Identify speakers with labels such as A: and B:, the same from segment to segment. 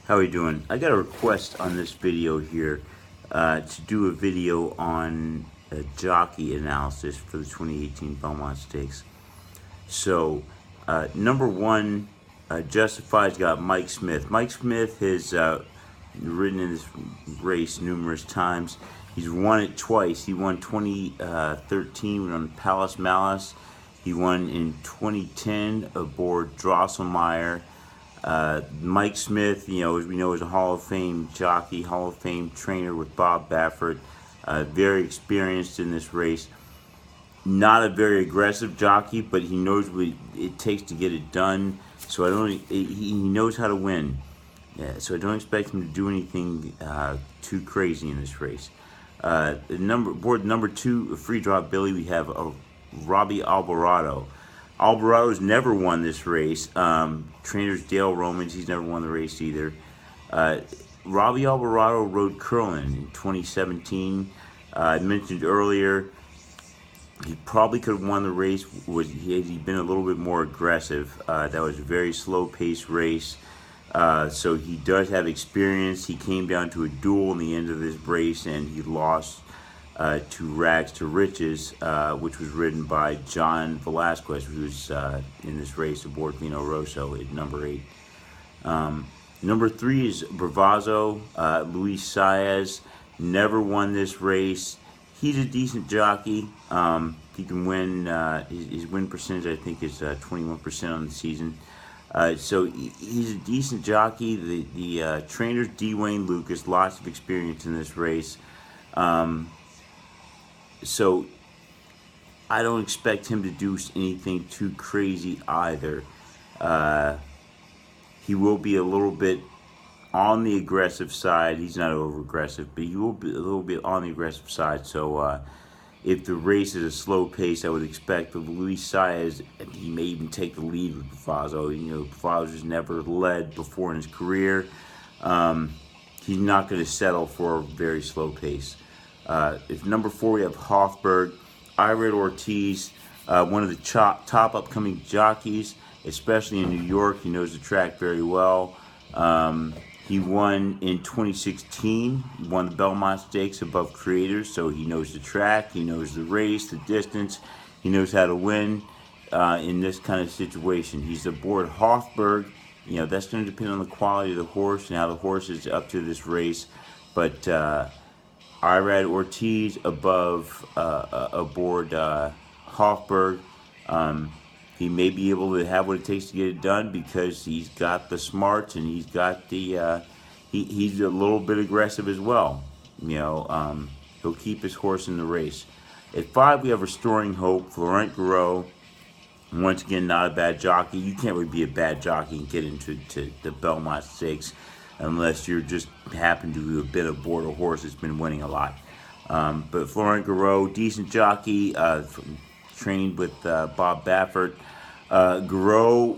A: How are you doing? I got a request on this video here to do a video on a jockey analysis for the 2018 Belmont Stakes. So, number one, Justified's got Mike Smith. Mike Smith has ridden in this race numerous times. He's won it twice. He won 2013 on Palace Malice. He won in 2010 aboard Drosselmeyer. Mike Smith, as we know, is a Hall of Fame jockey, Hall of Fame trainer with Bob Baffert. Very experienced in this race. Not a very aggressive jockey, but he knows what it takes to get it done. So he knows how to win. Yeah, so I don't expect him to do anything too crazy in this race. Board number two, Free Drop Billy, we have Robby Albarado. Albarado's never won this race. Trainer's Dale Romans, he's never won the race either. Robby Albarado rode Curlin in 2017. I mentioned earlier, he probably could have won the race had he been a little bit more aggressive. That was a very slow-paced race. So he does have experience. He came down to a duel in the end of this race, and he lost to Rags to Riches, which was ridden by John Velazquez, who's in this race aboard Vino Rosso at number 8. Number 3 is Bravazzo. Luis Saez never won this race. He's a decent jockey. He can win. His win percentage, I think, is 21% on the season. So he's a decent jockey. The trainer's Dewayne Lucas, lots of experience in this race. So I don't expect him to do anything too crazy either. He will be a little bit on the aggressive side. He's not over aggressive, but he will be a little bit on the aggressive side. So if the race is a slow pace, I would expect with Luis Saez, he may even take the lead with Bravazzo. Bravazzo's never led before in his career. He's not going to settle for a very slow pace. If number 4, we have Hofburg. Irad Ortiz, one of the top upcoming jockeys, especially in New York. He knows the track very well. He won in 2016. He won the Belmont Stakes above Creators, so he knows the track, he knows the race, the distance. He knows how to win in this kind of situation. He's aboard Hofburg. That's going to depend on the quality of the horse and how the horse is up to this race. But Irad Ortiz aboard Hofburg. He may be able to have what it takes to get it done because he's got the smarts and he's got the he's a little bit aggressive as well. He'll keep his horse in the race. At 5, we have Restoring Hope, Flourent Geroux. Once again, not a bad jockey. You can't really be a bad jockey and get into the Belmont Stakes unless you just happen to have been aboard a horse that's been winning a lot. But Florin Guro, decent jockey, trained with Bob Baffert. Guro,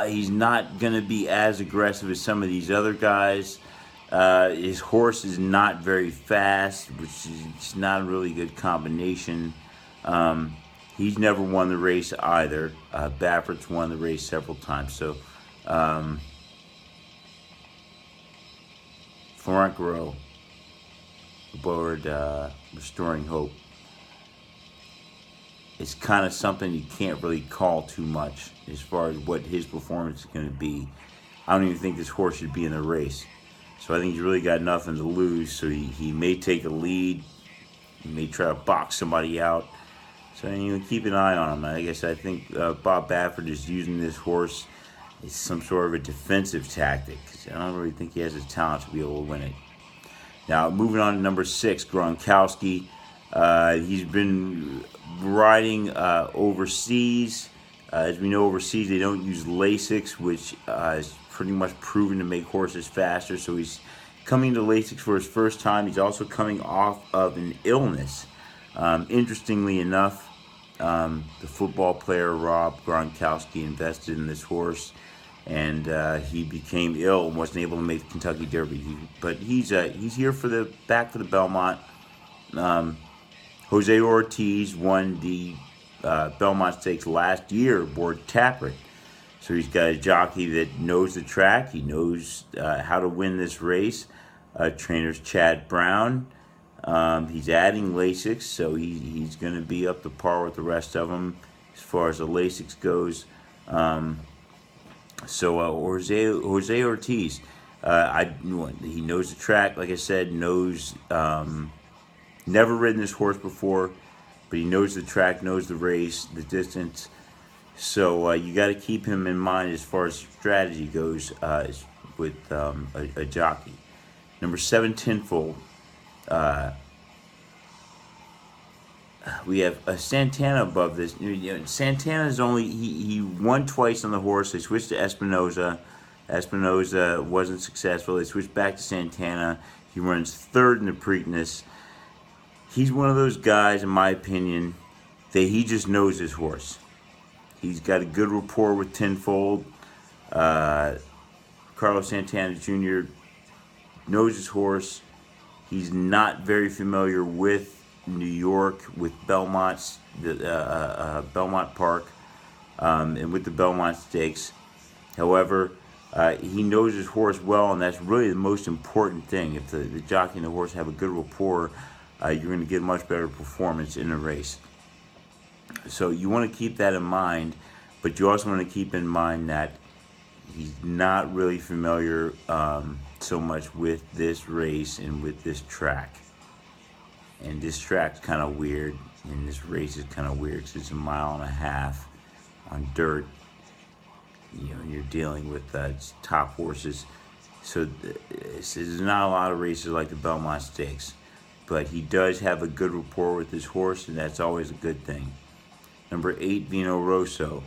A: he's not going to be as aggressive as some of these other guys. His horse is not very fast, which is not a really good combination. He's never won the race either. Baffert's won the race several times. So, Flourent Geroux aboard Restoring Hope. It's kind of something you can't really call too much as far as what his performance is going to be. I don't even think this horse should be in the race. So I think he's really got nothing to lose. So he may take a lead. He may try to box somebody out. So keep an eye on him. I think Bob Baffert is using this horse as some sort of a defensive tactic. I don't really think he has the talent to be able to win it. Now, moving on to number 6, Gronkowski. He's been riding overseas. As we know, overseas they don't use Lasix, which is pretty much proven to make horses faster. So he's coming to Lasix for his first time. He's also coming off of an illness. Interestingly enough, the football player Rob Gronkowski invested in this horse, and he became ill and wasn't able to make the Kentucky Derby. But he's here back for the Belmont. Jose Ortiz won the Belmont Stakes last year aboard Tappert. So he's got a jockey that knows the track. He knows how to win this race. Trainer's Chad Brown. He's adding Lasix, so he's going to be up to par with the rest of them as far as the Lasix goes. Jose Ortiz, he knows the track, like I said, knows, never ridden this horse before, but he knows the track, knows the race, the distance. So you got to keep him in mind as far as strategy goes with a jockey. Number 7, Tenfold. We have Santana above this. Santana's only, he won twice on the horse. They switched to Espinoza. Espinoza wasn't successful. They switched back to Santana. He runs 3rd in the Preakness. He's one of those guys, in my opinion, that he just knows his horse. He's got a good rapport with Tenfold. Carlos Santana Jr. knows his horse. He's not very familiar with New York, with Belmont Park, and with the Belmont Stakes. However, he knows his horse well, and that's really the most important thing. If the jockey and the horse have a good rapport, you're going to get much better performance in the race. So you want to keep that in mind, but you also want to keep in mind that he's not really familiar so much with this race and with this track. And this track's kind of weird, and this race is kind of weird because it's 1.5 miles on dirt. You know, you're dealing with top horses. So there's not a lot of races like the Belmont Stakes. But he does have a good rapport with his horse, and that's always a good thing. Number 8, Vino Rosso.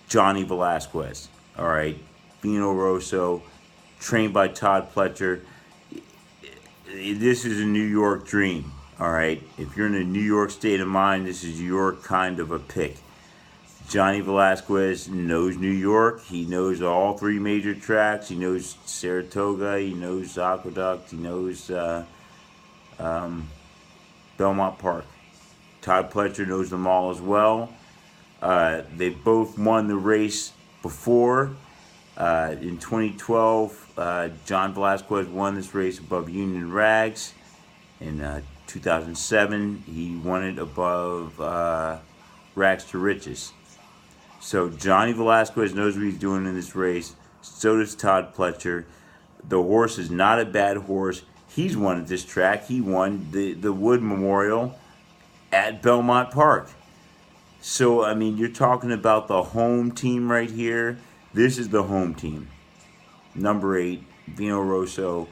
A: Johnny Velazquez. All right, Vino Rosso, trained by Todd Pletcher. This is a New York dream. All right, if you're in a New York state of mind, this is your kind of a pick. Johnny Velazquez knows New York. He knows all 3 major tracks. He knows Saratoga. He knows Aqueduct. He knows Belmont Park. Todd Pletcher knows them all as well. They both won the race before. In 2012, John Velazquez won this race above Union Rags. In 2007, he won it above Rags to Riches. So Johnny Velazquez knows what he's doing in this race. So does Todd Pletcher. The horse is not a bad horse. He's won at this track. He won the Wood Memorial at Belmont Park. So, I mean, you're talking about the home team right here. This is the home team. Number 8, Vino Rosso,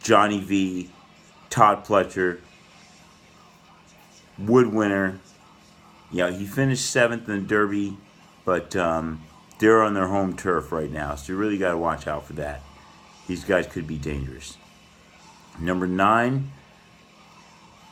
A: Johnny V, Todd Pletcher, Wood winner. Yeah, he finished 7th in the Derby, but they're on their home turf right now, so you really got to watch out for that. These guys could be dangerous. Number 9,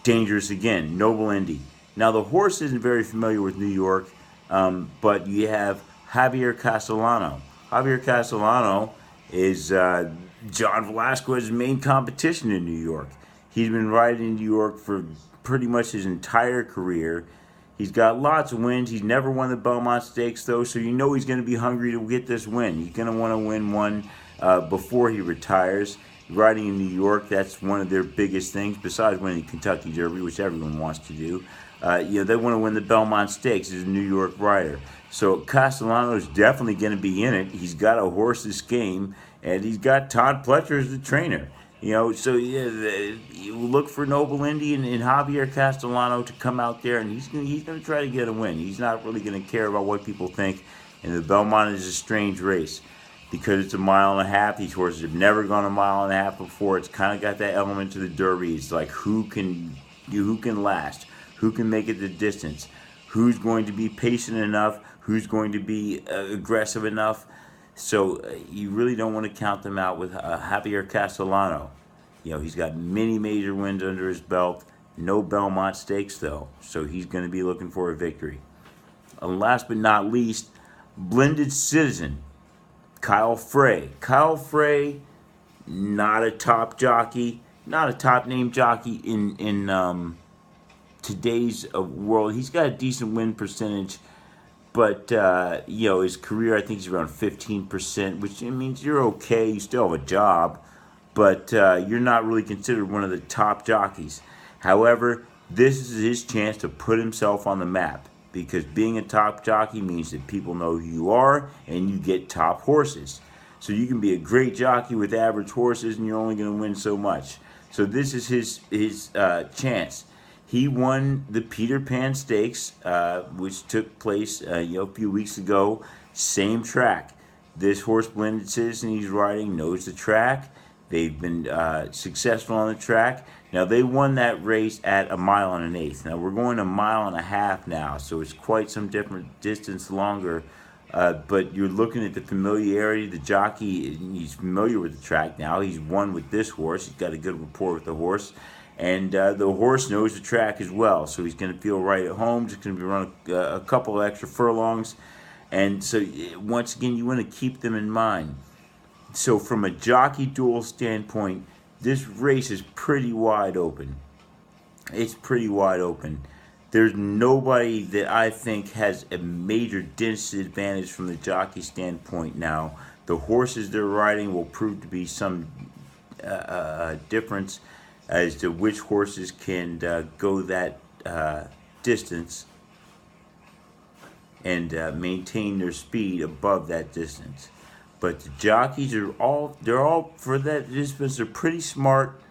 A: dangerous again, Noble Indy. Now, the horse isn't very familiar with New York, but you have Javier Castellano. Javier Castellano is John Velazquez's main competition in New York. He's been riding in New York for pretty much his entire career. He's got lots of wins. He's never won the Belmont Stakes, though, so you know he's going to be hungry to get this win. He's going to want to win one before he retires. Riding in New York, that's one of their biggest things, besides winning Kentucky Derby, which everyone wants to do. They want to win the Belmont Stakes as a New York rider. So Castellano is definitely going to be in it. He's got a horse's game, and he's got Todd Pletcher as the trainer. So you look for Noble Indy and Javier Castellano to come out there, and he's going to try to get a win. He's not really going to care about what people think. And the Belmont is a strange race because it's 1.5 miles. These horses have never gone 1.5 miles before. It's kind of got that element to the Derby. It's like who can last, who can make it the distance, who's going to be patient enough, who's going to be aggressive enough. So you really don't want to count them out with Javier Castellano. He's got many major wins under his belt. No Belmont Stakes, though. So he's going to be looking for a victory. And last but not least, Blended Citizen, Kyle Frey. Kyle Frey, not a top jockey, not a top name jockey in today's world. He's got a decent win percentage. But you know, his career, I think he's around 15%, which means you're okay. You still have a job, but you're not really considered one of the top jockeys. However, this is his chance to put himself on the map, because being a top jockey means that people know who you are and you get top horses. So you can be a great jockey with average horses and you're only going to win so much. So this is his chance. He won the Peter Pan Stakes, which took place a few weeks ago. Same track. This horse, Blended Citizen, he's riding, knows the track. They've been successful on the track. Now, they won that race at 1 1/8 miles. Now, we're going 1.5 miles now, so it's quite some different distance longer. But you're looking at the familiarity. The jockey, he's familiar with the track now. He's won with this horse. He's got a good rapport with the horse. And the horse knows the track as well, so he's going to feel right at home. Just going to be running a couple of extra furlongs. And so, once again, you want to keep them in mind. So from a jockey duel standpoint, this race is pretty wide open. It's pretty wide open. There's nobody that I think has a major disadvantage from the jockey standpoint now. The horses they're riding will prove to be some difference as to which horses can go that distance and maintain their speed above that distance. But the jockeys are all for that distance. They're pretty smart,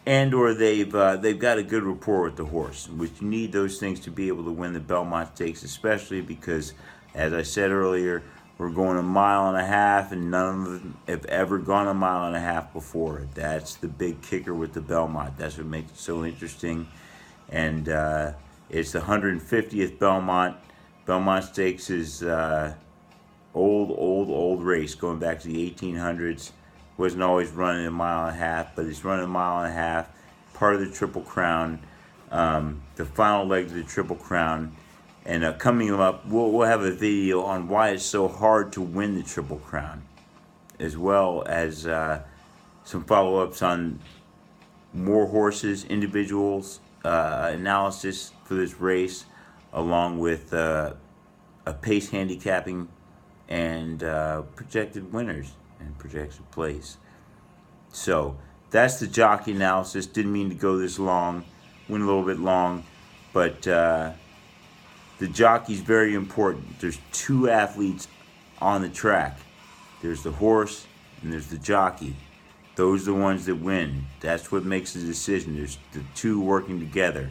A: and or they've got a good rapport with the horse, which you need those things to be able to win the Belmont Stakes, especially because, as I said earlier, we're going 1.5 miles, and none of them have ever gone 1.5 miles before. That's the big kicker with the Belmont. That's what makes it so interesting. And it's the 150th Belmont. Belmont Stakes is old race going back to the 1800s. Wasn't always running 1.5 miles, but it's running 1.5 miles. Part of the Triple Crown, the final leg of the Triple Crown. And coming up, we'll have a video on why it's so hard to win the Triple Crown, as well as some follow-ups on more horses, individuals, analysis for this race, along with a pace handicapping and projected winners and projected plays. So that's the jockey analysis. Didn't mean to go this long, went a little bit long, but the jockey's very important. There's two athletes on the track. There's the horse and there's the jockey. Those are the ones that win. That's what makes the decision. There's the two working together.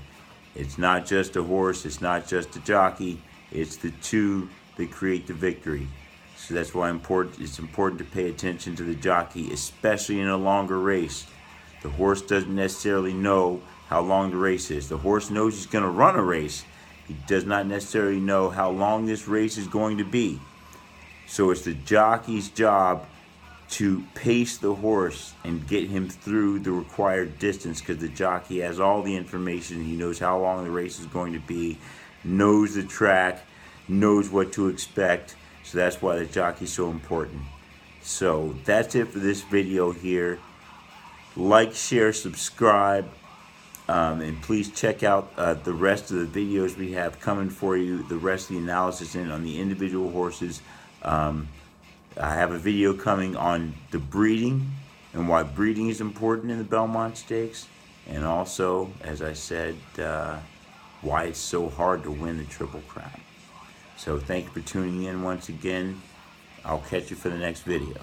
A: It's not just a horse, it's not just a jockey, it's the two that create the victory. So that's why it's important to pay attention to the jockey, especially in a longer race. The horse doesn't necessarily know how long the race is. The horse knows he's going to run a race. He does not necessarily know how long this race is going to be. So it's the jockey's job to pace the horse and get him through the required distance, because the jockey has all the information. He knows how long the race is going to be, knows the track, knows what to expect. So that's why the jockey is so important. So that's it for this video here. Like, share, subscribe. And please check out the rest of the videos we have coming for you, the rest of the analysis on the individual horses. I have a video coming on the breeding and why breeding is important in the Belmont Stakes. And also, as I said, why it's so hard to win the Triple Crown. So thank you for tuning in once again. I'll catch you for the next video.